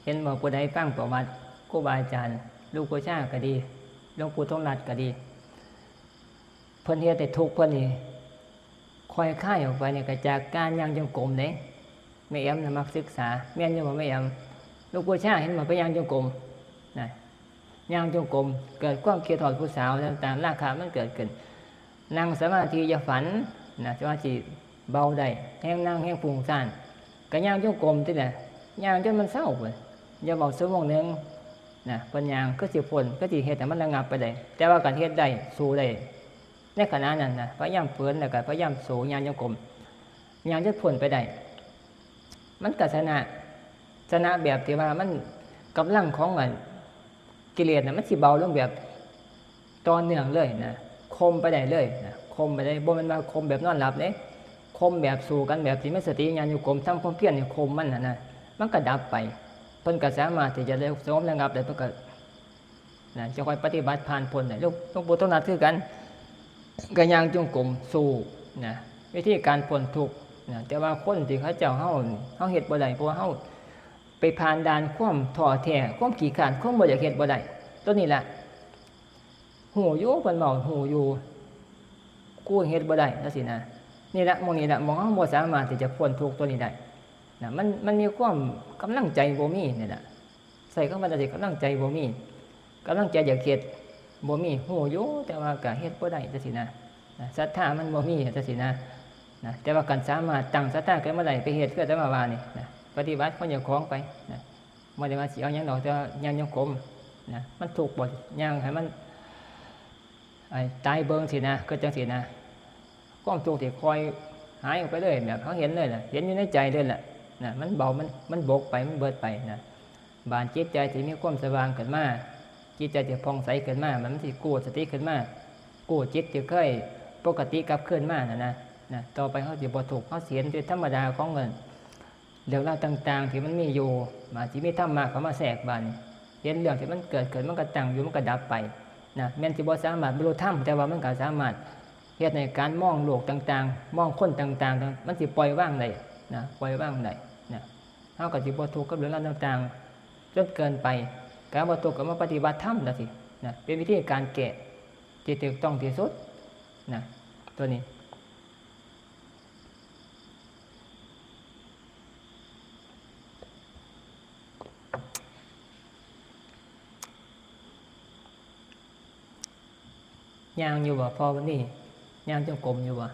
เห็นบอกผู้ใดฟังประวัติครูบาอาจารย์ลูกผู้ชาก็ดีหลวงปู่ทองรัตน์ก็ดีเพิ่นเฮ็ดแต่ทุกข์เพิ่นนี่คอยค่ายออกไปเนี่ยก็จากการย่างจงกรมเด้แม่แอมน่ะมักศึกษาแม่นอยู่บ่แม่แอมลูกผู้ชายเห็นบ่ไปย่างจงกรมนะย่างจงกรมเกิดความเกลียดทอดผู้สาวต่างๆราคะมันเกิดขึ้นนั่งสมาธิอย่าฝันนะสมาธิเบาได้แห้งนั่งแห้งฟุ้งซ่านก็ย่างจงกรมติแหละย่างจนมันเศร้าพุ่นอย่าบอกชั่วโมงนึงนะเพิ่นย่างก็สิพ้นก็สิเฮ็ดให้มันระงับไปได้แต่ว่าการเฮ็ดได้สู้ได้ในขณะนั้นนะพยายามฝืนแล้วก็พยายามสู้ย่างจงกรมย่างจนพ้นไปได้มันก็ชนะแบบที่ว่ามันกำลังของกิเลสน่ะมันสิเบาลงแบบต่อเนื่องเลยนะคมไปได้เลยนะคมไปได้บ่แม่นว่าคมแบบนอนหลับเด้คมแบบสู้กันแบบที่มีสติญาณอยู่กรมทำความเพียรนี่คมมันนะมันก็ดับไปเพิ่นก็สามารถที่จะได้สงบระงับได้เพิ่นก็นะจะค่อยปฏิบัติผ่านพ้นได้หลวงปู่ทองรัตน์คือกันก็ย่างจงกรมสู้นะวิธีการพ้นทุกข์นะแต่ว่าคนที่เขาเจ้าเฮาเฮ็ดบ่ได้เพราะว่าเฮาไปผ่านด่านความท้อแท้ความขี้คร้านความบ่อยากเฮ็ดบ่ได้ตัวนี้แหละหูอยู่เพิ่นเว้าหูอยู่กูเฮ็ดบ่ได้จังซี่นะนี่แหละหม้องนี้แหละหม้องเฮาบ่สามารถที่จะพ้นทุกข์ตัวนี้ได้นะมันมีความกำลังใจบ่มีนี่แหละใส่คำว่าสิกำลังใจบ่มีกำลังใจอยากเฮ็ดบ่มีหูอยู่แต่ว่าก็เฮ็ดบ่ได้จังซี่นะศรัทธามันบ่มีจังซี่นะแต่ว่าการสามารถตั้งศรัทธาขึ้นมาได้ไปเฮ็ดคือแต่ว่านี่นะปฏิบัติคนอย่างของไปนะบ่ได้ว่าสิเอาหยังดอกแต่ว่าย่างจงกรมนะมันถูกบ่ย่างให้มันตายเบิ่งสินะก็จังซี่นะความทุกข์ที่คอยหายออกไปเลยแบบเขาเห็นเลยน่ะเห็นอยู่ในใจเลยแหละนะมันเบามันบกไปมันเบิดไปนะบานจิตใจที่มีความสว่างขึ้นมาจิตใจที่ผ่องใสขึ้นมามันสิกู้สติขึ้นมากู้จิตที่เคยปกติกลับคืนมานะต่อไปเขาสิบ่ทุกข์เขาเสียนด้วยธรรมดาของเงินเรื่องราวต่างๆที่มันมีอยู่มาที่มีธรรมะเข้ามาแทรกบานเห็นเรื่องที่มันเกิดมันก็ตั้งอยู่มันก็ดับไปนะแม้นสิบ่สามารถบรรลุธรรมแต่ว่ามันก็สามารถเฮ็ดในการมองโลกต่างๆมองคนต่างๆมันสิปล่อยว่างได้นะปล่อยว่างได้นะเฮาก็สิบ่ทุกข์กับเรื่องราวต่างๆจนเกินไปการบ่ทุกข์ก็มาปฏิบัติธรรมล่ะสินะเป็นวิธีการแก้ที่ถูกต้องที่สุดนะตัวนี้ ย่างอยู่บ่พอวันนี้ย่างจงกรมอยู่บ่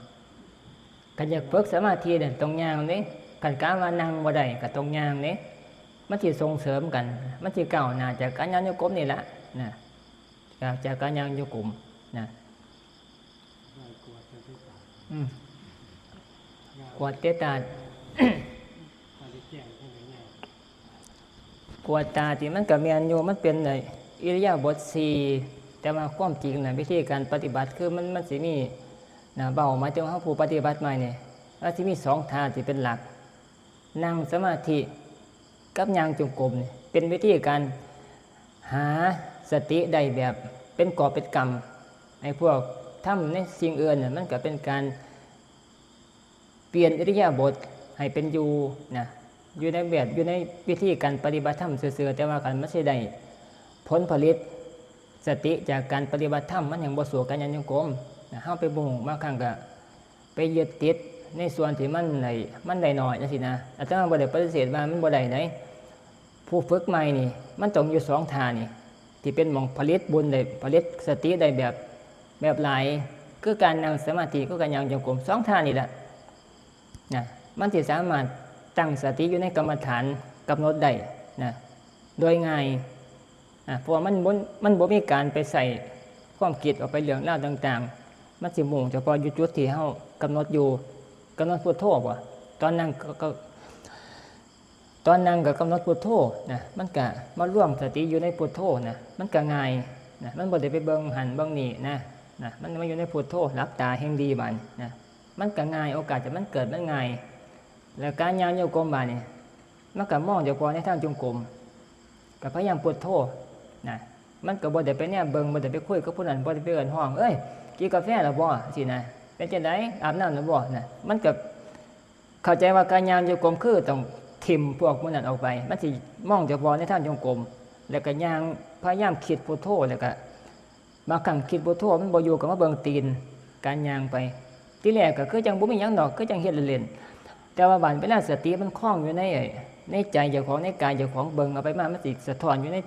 กันอยากฝึกสมาธิเนี่ยตรงย่างนี้กันการว่านั่งบ่ได้กับตรงย่างนี้มันสิส่งเสริมกันมันสิก้าวหน้าจากการย่างจงกรมนี่ละนะจากการย่างจงกรมนะกวดเตตากวดตาที่มันกับเมียนอยู่มันเป็นอิริยาบถ4แต่ว่าความจริงนะวิธีการปฏิบัติคือมันสิมีนะเบาหมายถึงว่าผู้ปฏิบัติใหม่เนี่ยว่าสิมี2ท่าที่เป็นหลักนั่งสมาธิกับย่างจงกรมเนี่ยเป็นวิธีการหาสติได้แบบเป็นกอบเป็นกรรมไอ้พวกทำในสิ่งอื่นเนี่ยมันก็เป็นการเปลี่ยนอิริยาบถให้เป็นอยู่นะอยู่ในแบบอยู่ในวิธีการปฏิบัติธรรมเสื่อๆแต่ว่ากันไม่ใช่ได้ผลผลิตสติจากการปฏิบัติธรรมมันอย่างบ่สู่การย่างจงกรมนะเฮาไปบ่งบางครั้งก็ไปยึดติดในส่วนที่มันได้น้อยจังซี่นะอาตมาบ่ได้ปฏิเสธว่ามันบ่ได้ไหนผู้ฝึกใหม่นี่มันต้องอยู่2ท่านี่ที่เป็นหม่องผลิตบุญได้ผลิตสติได้แบบหลายคือการนั่งสมาธิคือการย่างจงกรม2ท่านี่แหละนะมันสิสามารถตั้งสติอยู่ในกรรมฐานกำหนดได้นะโดยง่ายเพราะว่ามันบ่มีการไปใส่ความคิดออกไปเรื่องราวต่างๆมันสิมุ่งเฉพาะอยู่จุดที่เฮากำหนดอยู่กำหนดพุทโธบ่ตอนนั่งก็กำหนดพุทโธนะมันก็มาร่วมสติอยู่ในพุทโธนะมันก็ง่ายนะมันบ่ได้ไปเบิ่งหันเบิ่งนี่นะมันมาอยู่ในพุทโธหลับตาแห่งดีบัดนะมันก็ง่ายโอกาสจะมันเกิดมันง่ายแล้วการย่างจงกรมบาดนี่มันก็มองเฉพาะในทางจงกรมก็พยายามพุทโธนะมันก็บ่ได้ไปเนี่ยเบิ่งบ่ได้ไปคุยกับผู้นั้นบ่ได้ไปเอิ้นห้องเอ้ยกินกาแฟแล้วบ่สินะเป็นจังได๋อาบน้ำแล้วบ่นะมันก็เข้าใจว่าการย่างจงกรมคือต้องทิ่มพวกผู้นั้นออกไปมันสิมองเฉพาะในทางจงกรมแล้วก็ย่างพยายามคิดพุทโธแล้วก็บางครั้งคิดพุทโธมันบ่อยู่กับมาเบิ่งตีนการย่างไปที่แรกก็คือจังบ่มีหยังดอกคือจังเฮ็ดเล่นๆแต่ว่าบัดเวลาสติมันคล้องอยู่ในใจเจ้าของในกายเจ้าของเบิ่งเอาไปมามันสิสะท้อนอยู่ใน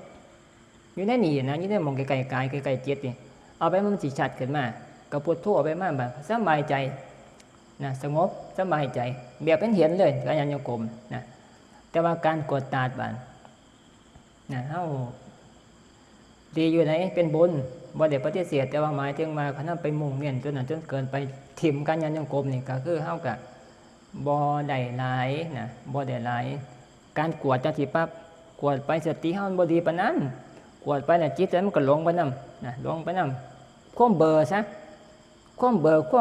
นี่นะอยู่ในมองไกลๆกายไกลๆจิตนี่เอาไปมันสิชัดขึ้นมาก็พุทโธเอาไปมาแบบสบายใจนะสงบสบายใจแบบเป็นเห็นเลยการย่างจงกรมนะแต่ว่าการกดตาดบานนะเฮาดีอยู่ไหนเป็นบุญบ่ได้ปฏิเสธแต่ว่าหมายถึงว่าคันไปมุ่งเน้นจนนั้นจนเกินไปถิ่มการย่างจงกรมนี่ก็คือเฮาก็บ่ได้หลายนะบ่ได้หลายการกวดจังซี่ปั๊บกวดไปสติเฮาบ่ดีปานนั้นกวดไปน่ะจิตมันก็หลงไปนำนะหลงไปนำความเบลอซะความเบลอคว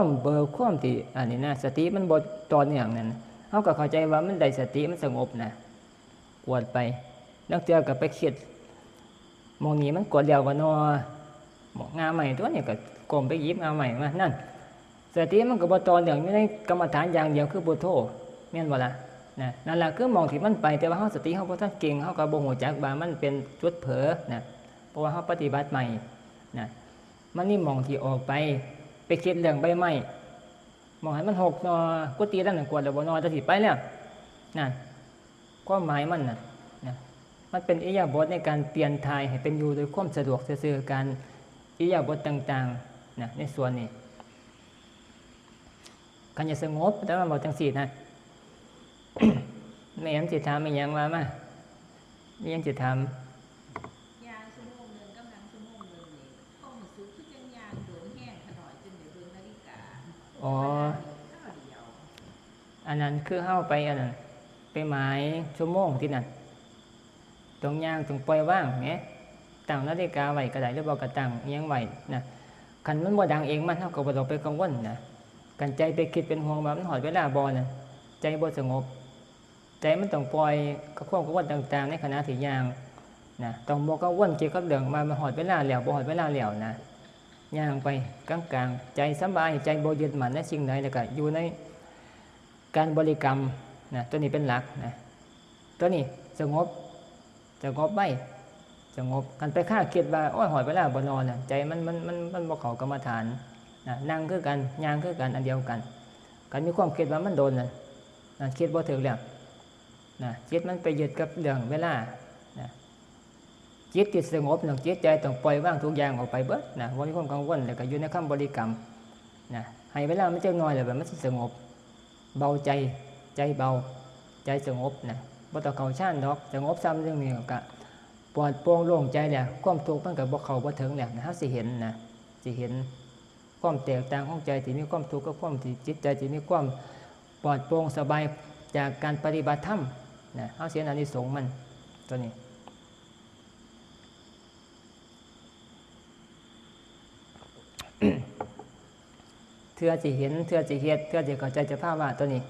ามที่อันนี้นะสติมันบ่ต่อเนื่องนั่นเฮาก็เข้าใจว่ามันได้สติมันสงบนะกวดไปแล้วเทื่อก็ไปคิดมองนี้มันกวดแล้วก็นองาใหม่ตัวนี้ก็ก้มไปหยิบงาใหม่มานั่นสติมันก็บ่ต่อเนื่องอยู่ในกรรมฐานอย่างเดียวคือพุทโธแม่นบ่ล่ะนะนั่นล่ะคือมองที่มันไปแต่ว่าเฮาสติเฮาบ่ทันเก่งเฮาก็บ่ฮู้จักว่ามันเป็นจุดเผลอนะเพราะว่าเฮาปฏิบัติใหม่นะมันนี่มองที่ออกไปคิดเรื่องใบไม้มองให้มันหกนอกุฏินั่นกวดแล้วบ่นอจะสิไปแล้วนั่นความหมายมันน่ะนะมันเป็นอิริยาบถในการเปลี่ยนทายให้เป็นอยู่โดยความสะดวกซื่อๆการอิริยาบถต่างๆนะในส่วนนี้การจะสงบแต่ว่าบอกจังซี่นะ ไม่ยังสิถามอีหยังว่ามาไม่ยังสิถามยางชั่วโมงนึงกำลังชั่วโมงนึงนี่ก็รู้สึกคือจังยางโดนแห้งขน่อยจนได้เบิ่งนาฬิกาอ๋ออันนั้นคือเฮาไปอันนั้นไปหมายชั่วโมงที่นั่นตรงย่างตรงปล่อยว่างแหมตั้งนาฬิกาไว้ก็ได้หรือบ่ก็ตั้งอิหยังไว้นะคันมันบ่ดังเองมันเฮาก็บ่ต้องไปกังวลนะกันใจไปคิดเป็นห่วงว่ามันฮอดเวลาบ่น่ะใจบ่สงบใจมันต้องปล่อยกับความกังวลต่างๆในขณะที่ย่างนะต้องบ่กังวลเกี่ยวกับเรื่องมาฮอดเวลาแล้วบ่ฮอดเวลาแล้วนะย่างไปกลางๆใจสบายใจบ่ยึดมั่นในสิ่งใดแล้วก็อยู่ในการบริกรรมนะตัวนี้เป็นหลักนะตัวนี้สงบไว้สงบกันไปค่าคิดว่าโอ้ยหอดเวลาบ่นอนน่ะใจมันบ่เข้ากรรมฐานนะนั่งคือกันย่างคือกันอันเดียวกันกันมีความคิดว่ามันโดนน่ะคิดบ่ถึงแล้วนะจิตมันไปยึดกับเรื่องเวลานะ จิตที่สงบหนึ่งจิตใจต้องปล่อยว่างทุกอย่างออกไปเบิดนะบ่มีความกังวลแล้วก็อยู่ในคำบริกรรมนะให้เวลามันจักหน่อยแล้วแบบมันสิสงบเบาใจใจเบาใจสงบนะบ่ต้องเข้าฌานดอกสงบซ้ำเรื่องนี้ก็ปลอดโปร่งโล่งใจแล้วความทุกข์มันก็บ่เข้าบ่ถึงแล้วนะเฮาสิเห็นนะสิเห็นความแตกต่างของใจที่มีความทุกข์กับความที่จิตใจที่มีความปลอดโปร่งสบายจากการปฏิบัติธรรมนะเฮาสิเห็นอานิสงส์มันตัวนี้ เทื่อสิเห็นเทื่อสิเฮ็ดเทื่อสิเข้าใจสภาวะตัวนี้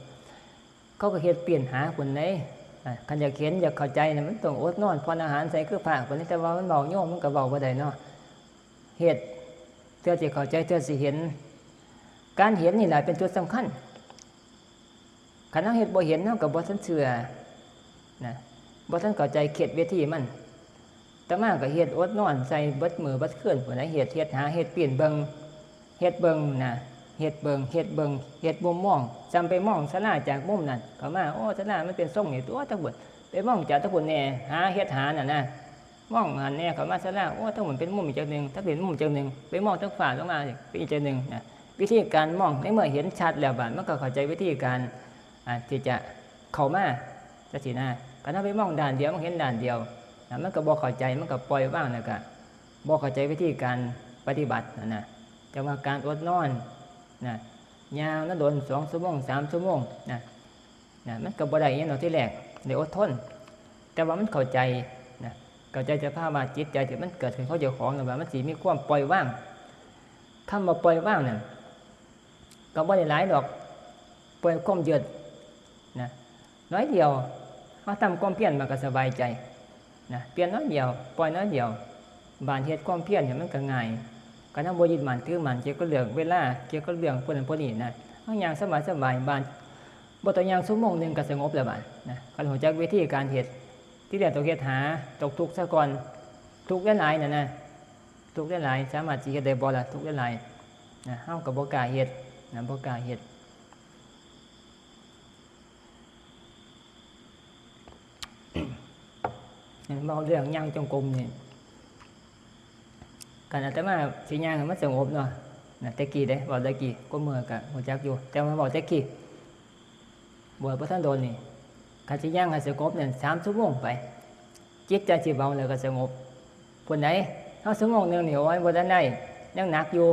เขาก็เฮ็ดเปลี่ยนหาคนไหนคันอยากเห็นอยากเข้าใจเนี่ยมันต้องอดนอนพรอาหารใส่คือผ้าคนนี้แต่ว่ามันเบาโยมมันก็เบาบ่ได้เนาะเฮ็ดเทื่อสิเข้าใจเทื่อสิเห็นการเห็นนี่แหละเป็นจุดสำคัญคันเฮาเฮ็ดบ่เห็นเฮาก็บ่ทันเชื่อนะบ่ทันเข้าใจเขตวิธีมันแต่มาก็เฮ็ดอดนอนใส่เบิดมือเบิดคืนพุ่นน่ะเฮ็ดหาเฮ็ดเปลี่ยนเบิ่งเฮ็ดเบิ่งนะเฮ็ดเบิ่งเฮ็ดเบิ่งเฮ็ดมุมมองจำไปมองศาลาจากมุมนั้นก็มาโอ้ศาลามันเป็นทรงนี่ตัวตะบุดไปมองจากตะบุดแน่หาเฮ็ดหาน่ะนะมองหันแน่เข้ามาศาลาโอ้ตะบุดเป็นมุมอีกจังนึงถ้าเป็นมุมจังนึงไปมองทางฝ่าลงมาอีกจังนึงนะวิธีการมองในเมื่อเห็นชัดแล้วบัดมันก็เข้าใจวิธีการที่จะเข้ามาจังซี่นะก็ถ้าไปมองด้านเดียวมันเห็นด้านเดียวนะมันก็บ่เข้าใจมันก็ปล่อยว่างแล้วก็บ่เข้าใจวิธีการปฏิบัตินะแต่ว่าการอดนอนนะยาวนะโดน2 ชั่วโมง 3 ชั่วโมงนะมันก็บ่ได้อย่างนั้นที่แรกได้อดทนแต่ว่ามันเข้าใจนะเข้าใจสภาวะจิตใจที่มันเกิดขึ้นเขาเจ้าของแล้วว่ามันสิมีความปล่อยว่างคำว่าปล่อยว่างนั่นก็บ่ได้หลายดอกปล่อยความยืดนะน้อยเดียวเฮาทำความเพียรมันก็สบายใจนะเพียรน้อยเดียวปล่อยน้อยเดียวบานเฮ็ดความเพียรเนี่ยมันก็ง่ายการทำบ่ยึดมั่นถือมั่นเกี่ยวกับเรื่องเวลาเกี่ยวกับเรื่องพวกนั้นพวกนี้นะเฮาอย่างสบายๆบ้านบ่ต้องอย่างชั่วโมงนึงก็สงบแล้วบาดนะคันรู้จักวิธีการเฮ็ดที่แรกต้องเฮ็ดหาตกทุกข์ซะก่อนทุกข์หลายๆนั่นนะทุกข์หลายๆสามารถสิเฮ็ดได้บ่ล่ะทุกข์หลายๆนะเฮาก็บ่กล้าเฮ็ดนะบ่กล้าเฮ็ดเว้าเรื่องย่างจงกรมนี่การอาตมาสิย่างให้มันสงบเนาะนะแต่กี้เด้เว้าแต่กี้ก็เมื่อก็ฮู้จักอยู่แต่ว่าเว้าแต่กี้บวชบ่ทันโดนนี่คันสิย่างให้สงบนั่น3 ชั่วโมงไปจิตใจสิเบาแล้วก็สงบผู้ใดเฮาชั่วโมงนึงนี่โอ้ยบ่ทันได้ยังหนักอยู่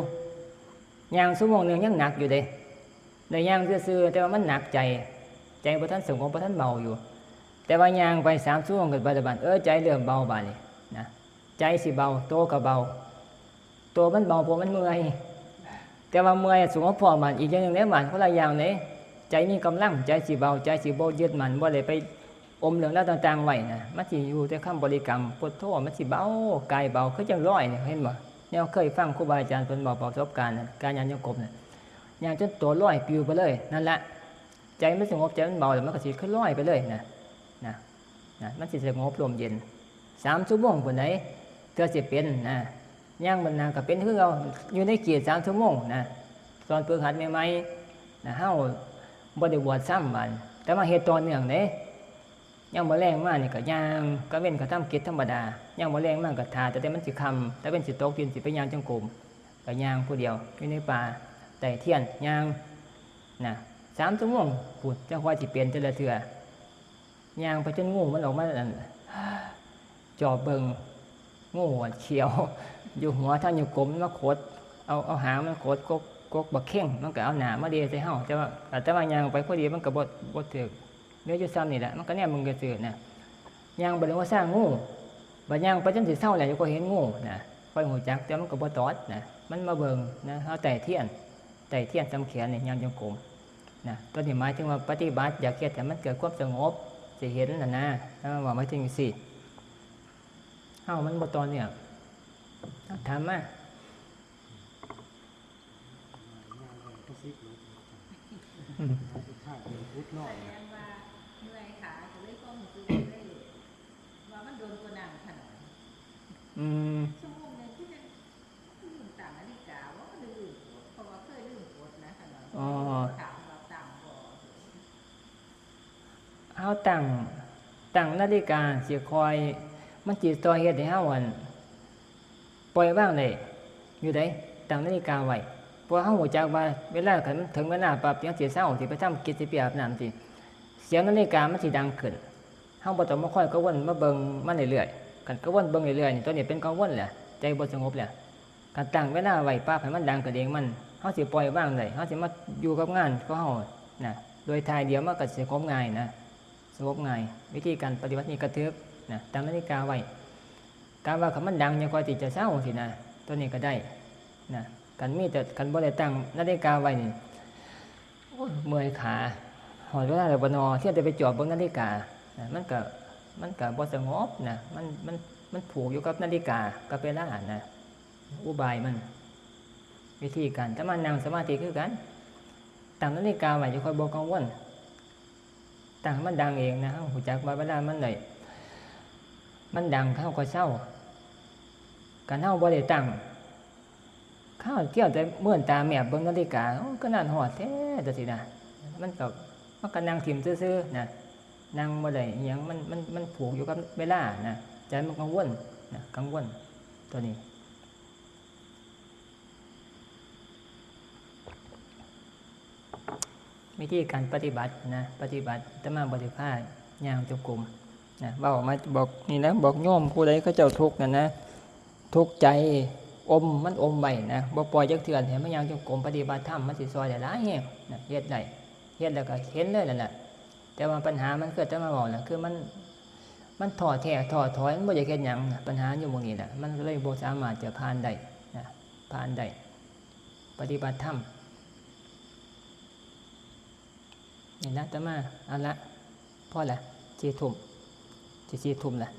ย่างชั่วโมงนึงยังหนักอยู่เด้ได้ย่างซื่อๆแต่ว่ามันหนักใจใจบ่ทันสงบบ่ทันเบาอยู่แต่ว่าย่างไป3 ชั่วโมงก็บัดใจเริ่มเบาบาดนี้นะใจสิเบาโตก็เบาตัวมันเบาเพราะมันเมื่อยแต่ว่าเมื่อยสงบพอมันอีกอย่างนึงแล้วมันคนละอย่างนี่ใจมีกำลังใจสิเบาใจสิบ่ยึดมันบ่ได้ไปอมเรื่องราวต่างๆไว้นะมันสิอยู่แต่คำบริกรรมพุทโธมันสิเบากายเบาคือจังร้อยนี่เห็นบ่แนวเคยฟังครูบาอาจารย์เพิ่นบอกประสบการณ์การย่างจงกรมน่ะย่างจนตัวลอยปลิวไปเลยนั่นแหละใจมันสงบใจมันเบาแล้วมันก็สิขึ้นลอยไปเลยนะมันสิสงบลมเย็น3 ชั่วโมงพุ่นไหนเทื่อสิเป็นนะย่างบรรณาก็เป็นคือเราอยู่ในเกียรติ3 ชั่วโมงนะตอนฝึกหัดใหม่ๆนะเฮาบ่ได้บวชซ้ำบัดแต่มาเฮ็ดต่อเนื่องเด้ย่างบ่แรงมานี่ก็ย่างก็เว้นก็ทำกิจธรรมดาย่างบ่แรงมาก็ท่าแต่มันสิค่ำแต่เป็นสิตกดินสิไปย่างจงกรมก็ย่างผู้เดียวอยู่ในป่าใต้เทียนย่างนะ3 ชั่วโมงพูดจังว่าสิเปลี่ยนแต่ละเทื่อย่างไปจนงูมันออกมาจอบเบิ่งงูเขียวอยู่หัวท่านอยู่กลมมาโคดเอาหางมันโคดกบักเข่งมันก็เอาหนามาเดียใส่เฮาแต่ว่าย่างไปพอดีมันก็บ่ถึกเนื้ออยู่ซ้ำนี่แหละมันก็แนมมึงก็ซื่อนะย่างบ่ได้ว่าสร้างงูบัดย่างไปจนสิเศร้าแล้วก็เห็นงูนะค่อยหูจักแต่มันก็บ่ตอดนะมันมาเบิ่งนะเฮาไต่เทียนสำแขนนี่ย่างจงกรมนะตัวนี้หมายถึงว่าปฏิบัติอยากเฮ็ดให้มันเกิดความสงบสิเห็นน่ะนะว่าหมายถึงสิเฮามันบ่ตอนเนี่ยถามมาแสดงว่าเมื่อยขาก็เลยต้องซื้อได้ว่ามันโดนตัวหนังขนาดชั่วโมงนึงที่จะลืมต่างนาฬิกาว่าก็ลืมเพราะว่าเคยลืมกดนะขนาดถามว่าต่างบ่เฮาตั้งนาฬิกาสิคอย มันจิตต่อเฮ็ดให้เฮาปล่อยว่างได้อยู่ไดตั้งนาฬิกาไว้เพราะเฮารู้จักว่าเวลาคันมันถึงเวลาปั๊บจังสิเช้าสิไปทำกิจสิไปอาบน้ำสิเสียงนาฬิกามันสิดังขึ้นเฮาบ่ต้องมาคอยกังวลมาเบิ่งมันเรื่อยๆคันกังวลเบิ่งเรื่อยๆนี่ตัวนี้เป็นกังวลแหละใจบ่สงบแหละการตั้งเวลาไว้ปั๊บให้มันดังขึ้นเองมันเฮาสิปล่อยว่างได้เฮาสิมาอยู่กับงานของเฮานะโดยทายเดียวมันก็สิสงบง่ายนะสงบง่ายวิธีการปฏิบัตินี้ก็ถือนะตั้งนาฬิกาไว้การว่าคันมันดังยังค่อยสิจะเช้าสินะตัวนี้ก็ได้นะกันมีแต่กันบ่ได้ตั้งนาฬิกาไว้นี่โอ้ยเมื่อยขาหอดเวลาแล้วบ่นอเที่ยแต่ไปจอบเบิ่งนาฬิกานะมันก็บ่สงบนะมันผูกอยู่กับนาฬิกากับเวลานะอุบายมันวิธีการถ้ามันนั่งสมาธิคือกันตั้งนาฬิกาไว้จะค่อยบ่กังวลตั้งมันดังเองนะเฮารู้จักว่าเวลามันได้มันดังเฮาก็เศร้ากันเฮาบ่ได้ตั้งข้าวเกี่ยวแต่เมื่อนตาแมบเบิ่งนาฬิกาก็นั่นหอดแท้จังซี่นะมันก็นั่งทิ่มซื่อๆนะนั่งบ่ได้อิหยังมันผูกอยู่กับเวลานะใจมันกังวลนะกังวลตัวนี้วิธีการปฏิบัตินะปฏิบัติอาตมาบ่ได้พาย่างจงกรมนะเว้ามาบอกนี่นะบอกโยมผู้ใดเขาเจ้าทุกข์นั่นนะทุกข์ใจมันอมไว้นะบ่ปล่อยจักเทื่อให้มันย่างจงกรมปฏิบัติธรรมมันสิซอยได้หลายแฮงนะเฮ็ดได้เฮ็ดแล้วก็เห็นเลยนั่นน่ะแต่ว่าปัญหามันเกิดแต่มาบอกน่ะคือมันท้อแท้ท้อถอยมันบ่อยากเฮ็ดหยังนะปัญหาอยู่หม้องนี้แหละมันเลยบ่สามารถจะผ่านได้นะผ่านได้ปฏิบัติธรรมนี่นะอาตมาเอาละพอละ4 ทุ่มสิ4 ทุ่มละ